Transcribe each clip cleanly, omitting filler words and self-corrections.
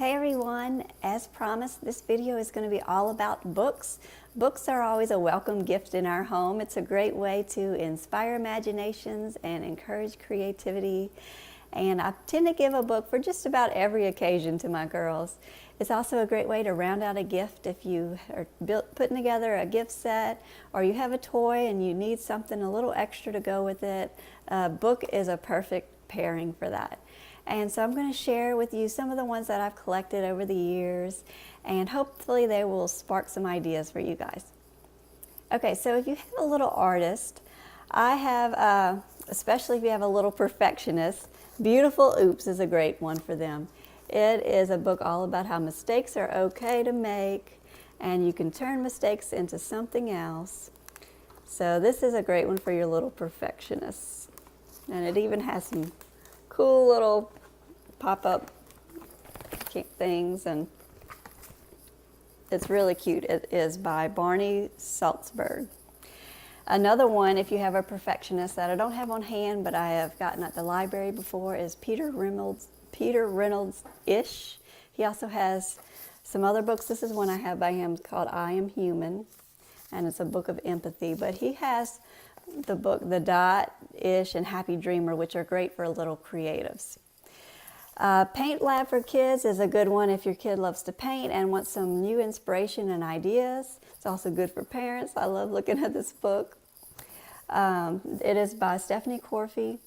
Hey everyone, as promised, this video is going to be all about books. Books are always a welcome gift in our home. It's a great way to inspire imaginations and encourage creativity. And I tend to give a book for just about every occasion to my girls. It's also a great way to round out a gift if you are putting together a gift set or you have a toy and you need something a little extra to go with it. A book is a perfect pairing for that. And so I'm going to share with you some of the ones that I've collected over the years, and hopefully they will spark some ideas for you guys. Okay, so if you have a little artist, I have, especially if you have a little perfectionist, Beautiful Oops is a great one for them. It is a book all about how mistakes are okay to make, and you can turn mistakes into something else. So this is a great one for your little perfectionists. And it even has some cool little pop-up things, and it's really cute. It is by Barney Salzberg. Another one, if you have a perfectionist that I don't have on hand but I have gotten at the library before, is Peter Reynolds-ish. He also has some other books. This is one I have by him called I Am Human, and it's a book of empathy, but he has the book The Dot-ish and Happy Dreamer, which are great for little creatives. Paint Lab for Kids is a good one if your kid loves to paint and wants some new inspiration and ideas. It's also good for parents. I love looking at this book. It is by Stephanie Corfey,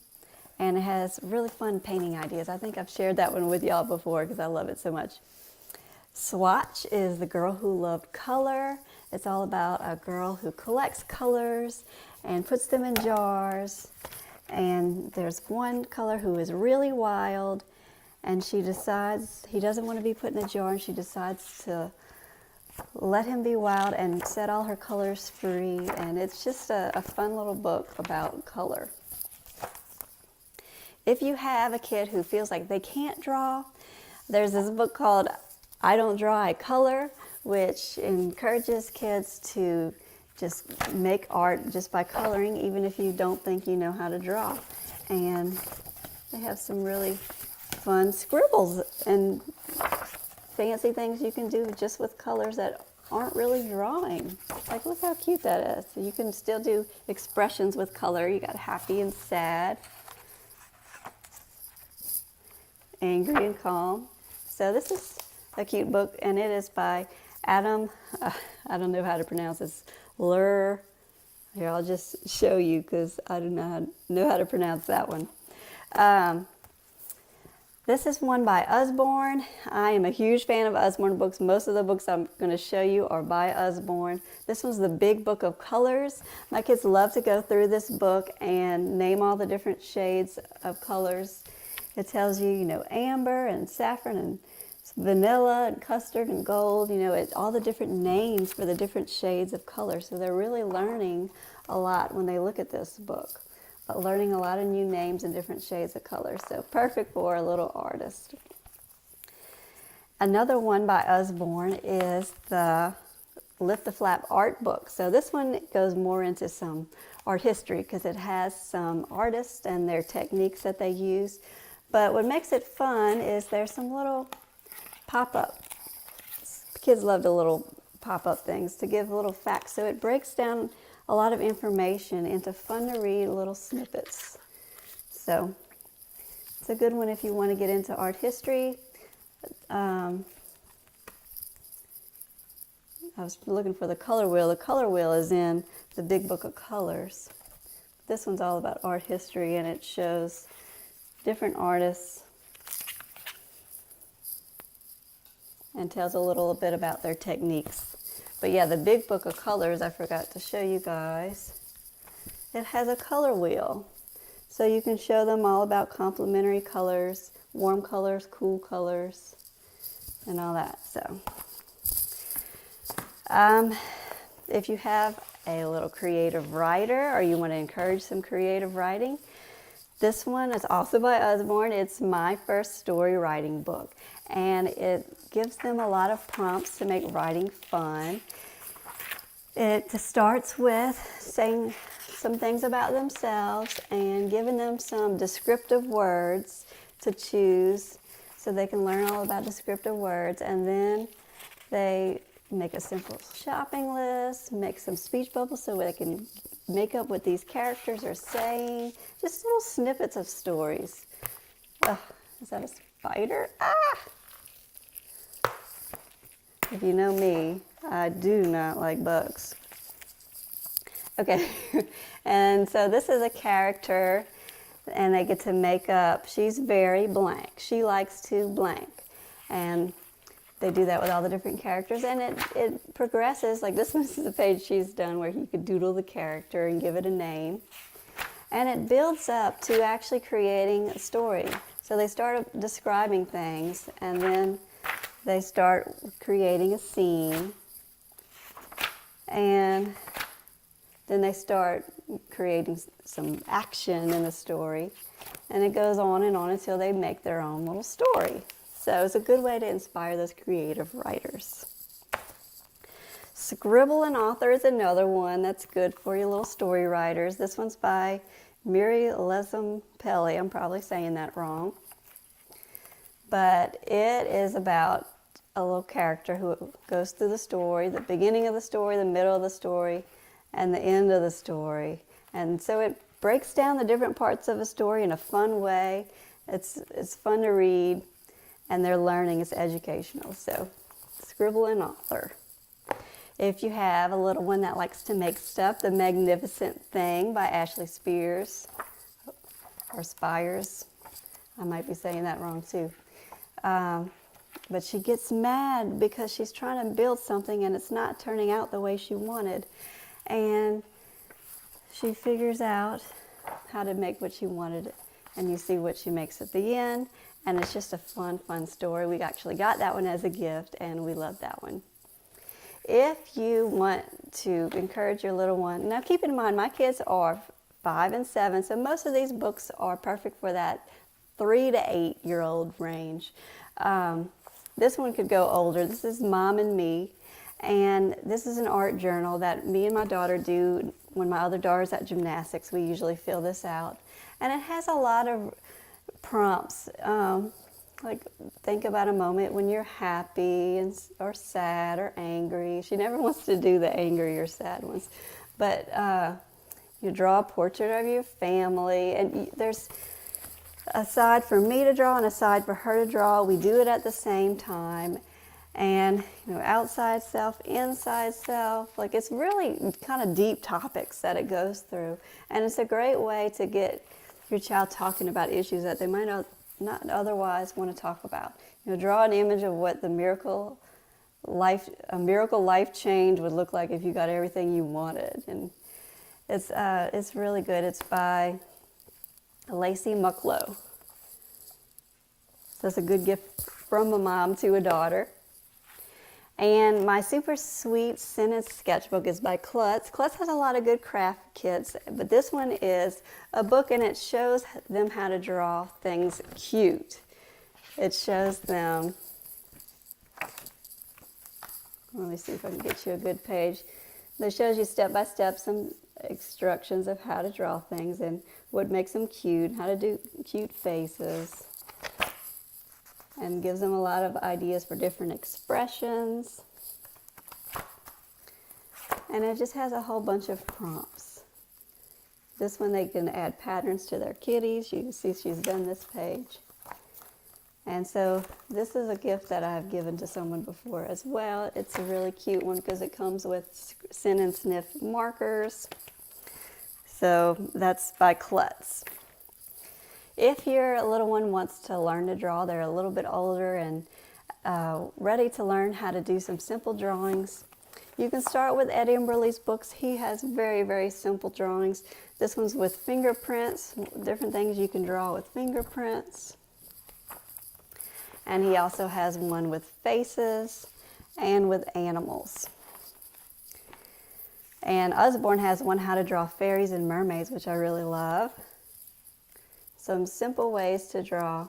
and it has really fun painting ideas. I think I've shared that one with y'all before because I love it so much. Swatch is The Girl Who Loved Color. It's all about a girl who collects colors and puts them in jars. And there's one color who is really wild, and she decides he doesn't want to be put in a jar, and she decides to let him be wild and set all her colors free. And it's just a fun little book about color. If you have a kid who feels like they can't draw, there's this book called I Don't Draw, I Color, which encourages kids to just make art just by coloring, even if you don't think you know how to draw. And they have some really fun scribbles and fancy things you can do just with colors that aren't really drawing. Like, look how cute that is. So you can still do expressions with color. You got happy and sad, angry and calm. So this is a cute book, and it is by Adam, I don't know how to pronounce this, Here, I'll just show you because I do not know how to pronounce that one. This is one by Usborne. I am a huge fan of Usborne books. Most of the books I'm going to show you are by Usborne. This one's the Big Book of Colors. My kids love to go through this book and name all the different shades of colors. It tells you, amber and saffron and vanilla and custard and gold, all the different names for the different shades of color. So they're really learning a lot when they look at this book, learning a lot of new names and different shades of color. So perfect for a little artist. Another one by Usborne is the Lift the Flap art book. So this one goes more into some art history because it has some artists and their techniques that they use. But what makes it fun is there's some little pop-up. Kids love the little pop-up things to give little facts. So it breaks down a lot of information into fun to read little snippets. So it's a good one if you want to get into art history. I was looking for the color wheel. The color wheel is in the Big Book of Colors. This one's all about art history, and it shows different artists and tells a little bit about their techniques. But yeah, the Big Book of Colors, I forgot to show you guys. It has a color wheel. So you can show them all about complementary colors, warm colors, cool colors, and all that. So if you have a little creative writer or you want to encourage some creative writing, this one is also by Usborne. It's My First Story Writing Book, and it gives them a lot of prompts to make writing fun. It starts with saying some things about themselves and giving them some descriptive words to choose. so they can learn all about descriptive words, and then they make a simple shopping list, make some speech bubbles so they can make up what these characters are saying, just little snippets of stories. Ugh, is that a spider? Ah! If you know me, I do not like bugs. Okay, and so this is a character, and they get to make up, she's very blank. She likes to blank. And they do that with all the different characters, and it progresses. Like this one is the page she's done where you could doodle the character and give it a name. And it builds up to actually creating a story. So they start describing things, and then they start creating a scene, and then they start creating some action in the story, and it goes on and on until they make their own little story. So it's a good way to inspire those creative writers. Scribble and Author is another one that's good for your little story writers. This one's by Miri Lezampelli. I'm probably saying that wrong. But it is about a little character who goes through the story, the beginning of the story, the middle of the story, and the end of the story. And so it breaks down the different parts of a story in a fun way. It's fun to read, and they're learning. It's educational. So Scribble and Author. If you have a little one that likes to make stuff, The Magnificent Thing by Ashley Spears, or Spires. I might be saying that wrong too. But she gets mad because she's trying to build something and it's not turning out the way she wanted. And she figures out how to make what she wanted, and you see what she makes at the end. And it's just a fun story. We actually got that one as a gift, and we love that one. If you want to encourage your little one, now keep in mind my kids are 5 and 7, so most of these books are perfect for that 3 to 8-year-old range. This one could go older. This is Mom and Me, and this is an art journal that me and my daughter do when my other daughter's at gymnastics. We usually fill this out, and it has a lot of prompts, like think about a moment when you're happy or sad or angry. She never wants to do the angry or sad ones, but you draw a portrait of your family, and there's a side for me to draw and a side for her to draw. We do it at the same time, and outside self, inside self. Like it's really kind of deep topics that it goes through, and it's a great way to get your child talking about issues that they might not otherwise want to talk about. Draw an image of what a miracle life change would look like if you got everything you wanted, and it's really good. It's by Lacey Mucklow. So it's a good gift from a mom to a daughter. And my super sweet sentence sketchbook is by Klutz. Klutz has a lot of good craft kits, but this one is a book, and it shows them how to draw things cute. It shows them, let me see if I can get you a good page. It shows you step by step some instructions of how to draw things and what makes them cute, how to do cute faces, and gives them a lot of ideas for different expressions. And it just has a whole bunch of prompts. This one they can add patterns to their kitties. You can see she's done this page. And so this is a gift that I've given to someone before as well. It's a really cute one because it comes with Sin and Sniff markers. So that's by Klutz. If your little one wants to learn to draw, they're a little bit older and ready to learn how to do some simple drawings, you can start with Ed Imberly's books. He has very, very simple drawings. This one's with fingerprints, different things you can draw with fingerprints. And he also has one with faces and with animals. And Usborne has one, How to Draw Fairies and Mermaids, which I really love. Some simple ways to draw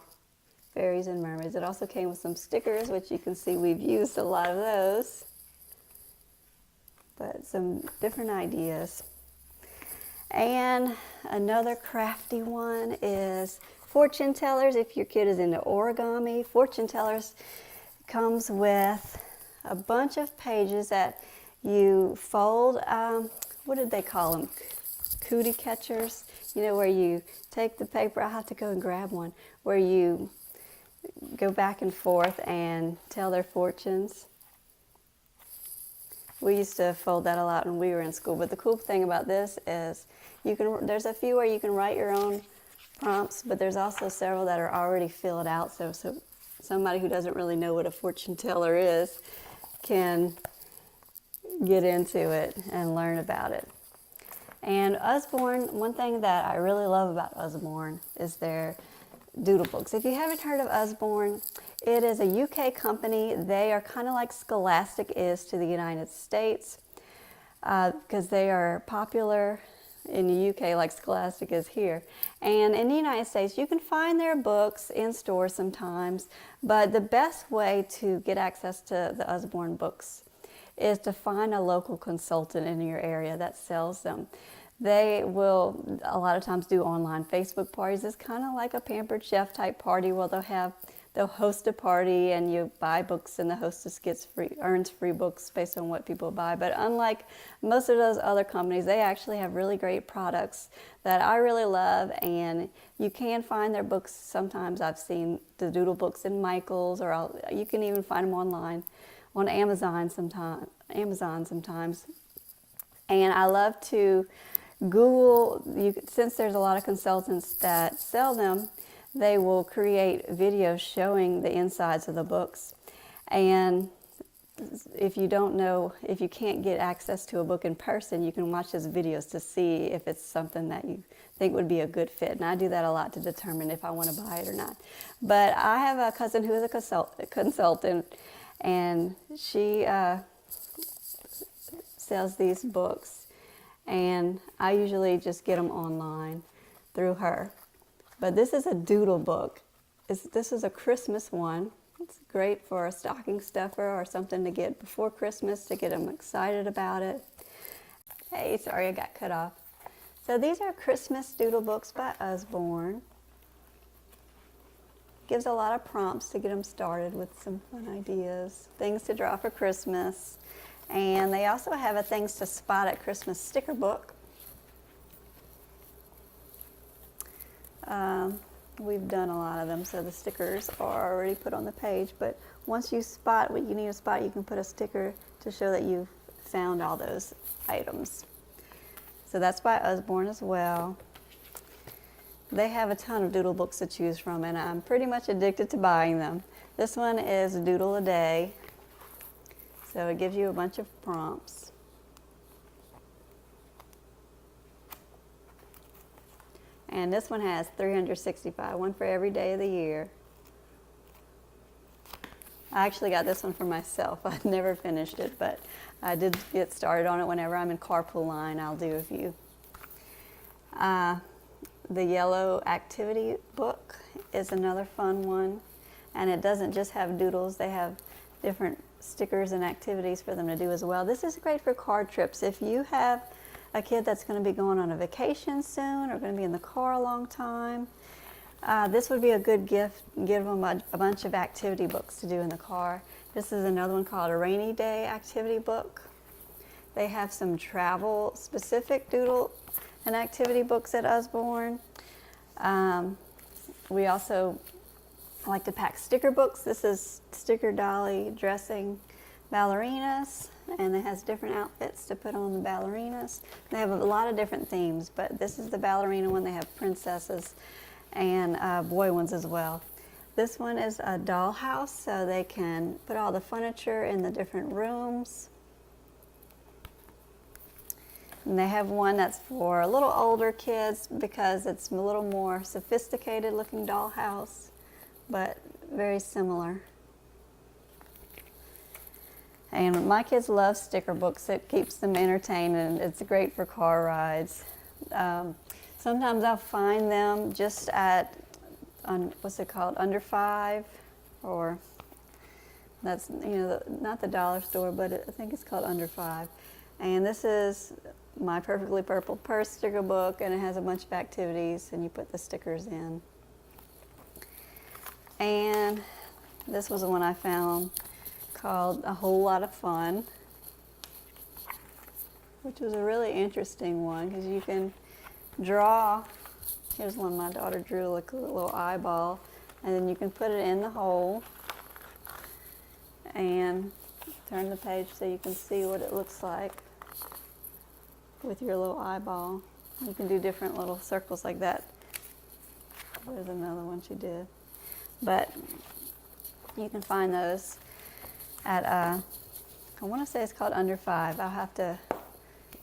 fairies and mermaids. It also came with some stickers, which you can see we've used a lot of those. But some different ideas. And another crafty one is fortune tellers, if your kid is into origami, fortune tellers comes with a bunch of pages that you fold. What did they call them? Cootie catchers. You know, where you take the paper, I have to go and grab one, where you go back and forth and tell their fortunes. We used to fold that a lot when we were in school, but the cool thing about this is there's a few where you can write your own prompts, but there's also several that are already filled out, so somebody who doesn't really know what a fortune teller is can get into it and learn about it. And Usborne, one thing that I really love about Usborne is their doodle books. If you haven't heard of Usborne, it is a UK company. They are kind of like Scholastic is to the United States, because they are popular in the UK like Scholastic is here. And in the United States, you can find their books in stores sometimes, but the best way to get access to the Usborne books is to find a local consultant in your area that sells them. They will a lot of times do online Facebook parties. It's kind of like a Pampered Chef type party where they'll host a party and you buy books and the hostess earns free books based on what people buy. But unlike most of those other companies, they actually have really great products that I really love, and you can find their books. Sometimes I've seen the doodle books in Michael's, or you can even find them online on Amazon sometimes. And I love to Google, since there's a lot of consultants that sell them, they will create videos showing the insides of the books. And if you can't get access to a book in person, you can watch those videos to see if it's something that you think would be a good fit. And I do that a lot to determine if I want to buy it or not. But I have a cousin who is a consultant, and she sells these books. And I usually just get them online through her. But this is a doodle book. This is a Christmas one. It's great for a stocking stuffer or something to get before Christmas to get them excited about it. Hey, sorry I got cut off. So these are Christmas doodle books by Usborne. Gives a lot of prompts to get them started with some fun ideas, things to draw for Christmas. And they also have a Things to Spot at Christmas sticker book. We've done a lot of them, so the stickers are already put on the page. But once you spot what you need to spot, you can put a sticker to show that you've found all those items. So that's by Usborne as well. They have a ton of doodle books to choose from, and I'm pretty much addicted to buying them. This one is Doodle a Day. So it gives you a bunch of prompts. And this one has 365, one for every day of the year. I actually got this one for myself. I never finished it, but I did get started on it. Whenever I'm in carpool line, I'll do a few. The Yellow Activity book is another fun one. And it doesn't just have doodles. They have different stickers and activities for them to do as well. This is great for car trips. If you have a kid that's going to be going on a vacation soon or going to be in the car a long time, this would be a good gift. Give them a bunch of activity books to do in the car. This is another one called a Rainy Day Activity book. They have some travel specific doodle and activity books at Usborne. We also like to pack sticker books. This is Sticker Dolly Dressing Ballerinas, and it has different outfits to put on the ballerinas. They have a lot of different themes, but this is the ballerina one. They have princesses and boy ones as well. This one is a dollhouse, so they can put all the furniture in the different rooms. And they have one that's for a little older kids because it's a little more sophisticated looking dollhouse, but very similar. And my kids love sticker books. It keeps them entertained, and it's great for car rides. Sometimes I'll find them just at, what's it called, Under 5, or that's, not the dollar store, but I think it's called Under 5. And this is my Perfectly Purple Purse sticker book, and it has a bunch of activities, and you put the stickers in. And this was the one I found called A Whole Lot of Fun, which was a really interesting one because you can draw. Here's one my daughter drew, like a little eyeball, and then you can put it in the hole and turn the page so you can see what it looks like with your little eyeball. You can do different little circles like that. There's another one she did. But you can find those at, I want to say it's called Under 5. I'll have to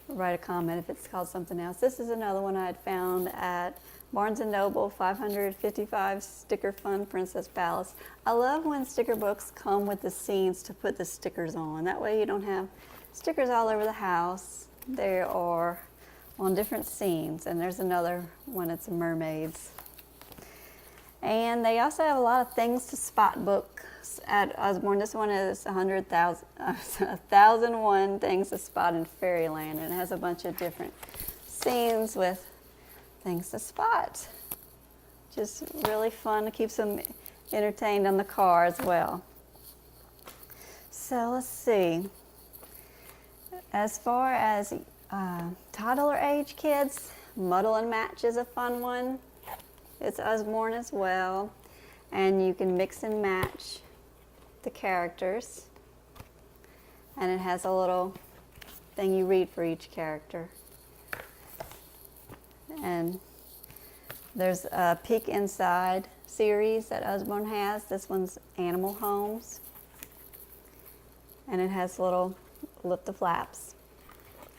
write a comment if it's called something else. This is another one I had found at Barnes & Noble, 555 Sticker Fun Princess Palace. I love when sticker books come with the scenes to put the stickers on. That way you don't have stickers all over the house. They are on different scenes. And there's another one, it's mermaids. And they also have a lot of things to spot books at Usborne. This one is 1001 Things to Spot in Fairyland, and it has a bunch of different scenes with things to spot. Just really fun. It keeps them entertained on the car as well. So let's see. As far as toddler age kids, Muddle and Match is a fun one. It's Usborne as well, and you can mix and match the characters, and it has a little thing you read for each character. And there's a Peek Inside series that Usborne has. This one's Animal Homes, and it has little lift the flaps,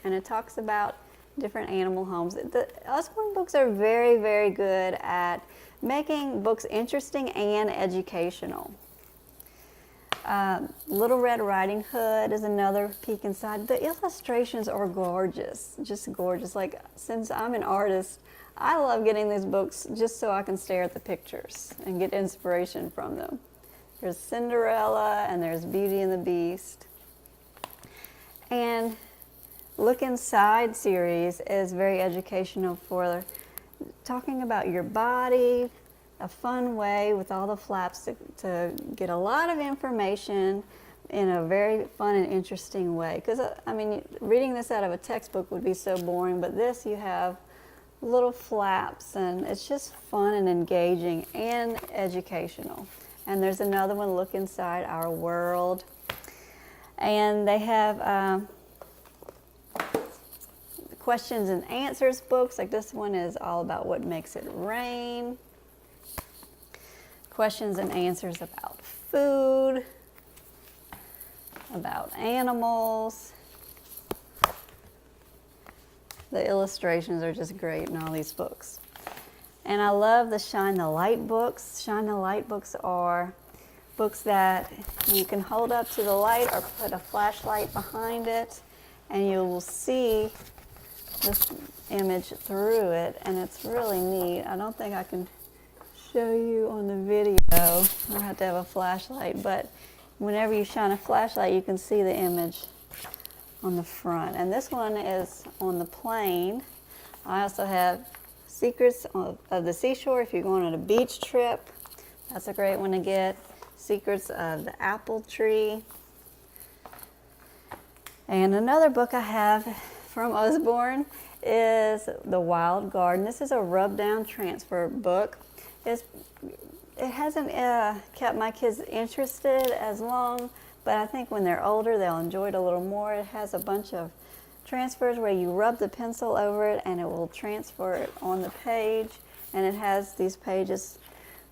and it talks about different animal homes. The Usborne books are very, very good at making books interesting and educational. Little Red Riding Hood is another peek inside. The illustrations are gorgeous, just gorgeous. Like, since I'm an artist, I love getting these books just so I can stare at the pictures and get inspiration from them. There's Cinderella and there's Beauty and the Beast. And Look Inside series is very educational for talking about your body, a fun way with all the flaps to get a lot of information in a very fun and interesting way. Because, I mean, reading this out of a textbook would be so boring, but this you have little flaps, and it's just fun and engaging and educational. And there's another one, Look Inside Our World. And they have questions and answers books, like this one is all about what makes it rain. Questions and answers about food, about animals. The illustrations are just great in all these books. And I love the Shine the Light books. Shine the Light books are books that you can hold up to the light or put a flashlight behind it, and you will see this image through it, and it's really neat. I don't think I can show you on the video. I have to have a flashlight, but whenever you shine a flashlight, you can see the image on the front. And this one is on the plane. I also have Secrets of the Seashore if you're going on a beach trip. That's a great one to get. Secrets of the Apple Tree. And another book I have from Usborne is The Wild Garden. This is a rub-down transfer book. It hasn't kept my kids interested as long, but I think when they're older, they'll enjoy it a little more. It has a bunch of transfers where you rub the pencil over it and it will transfer it on the page, and it has these pages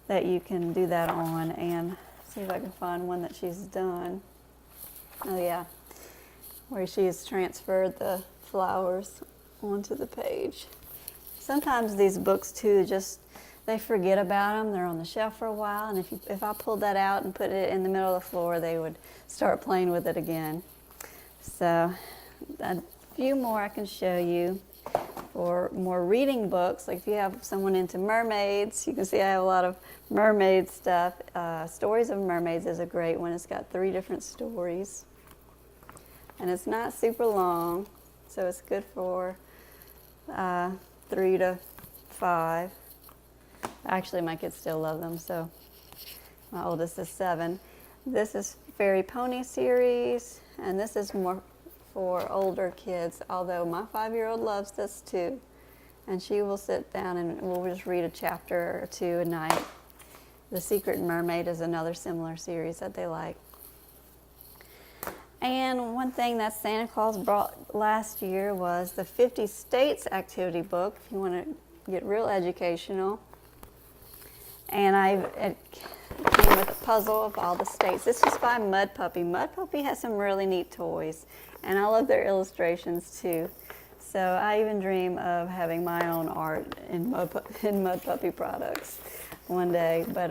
that you can do that on. And see if I can find one that she's done. Oh yeah, where she has transferred the flowers onto the page. Sometimes these books too, just they forget about them. They're on the shelf for a while, and if I pulled that out and put it in the middle of the floor, they would start playing with it again. So a few more I can show you for more reading books. Like if you have someone into mermaids, you can see I have a lot of mermaid stuff. Stories of Mermaids is a great one. It's got 3 different stories, and it's not super long, so it's good for 3 to 5. Actually, my kids still love them, so My oldest is 7. This is Fairy Pony series, and this is more for older kids, although my 5-year-old loves this too. And she will sit down and we'll just read a chapter or 2 a night. The Secret Mermaid is another similar series that they like. And one thing that Santa Claus brought last year was the 50 States activity book, if you want to get real educational. And it came with a puzzle of all the states. This was by Mud Puppy. Mud Puppy has some really neat toys, and I love their illustrations too. So I even dream of having my own art in Mud Puppy products one day. But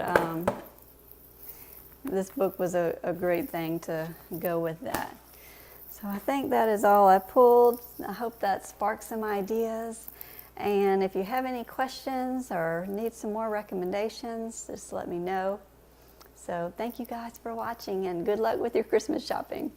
this book was a great thing to go with that. So I think that is all I pulled. I hope that sparked some ideas. And if you have any questions or need some more recommendations, just let me know. So thank you guys for watching, and good luck with your Christmas shopping.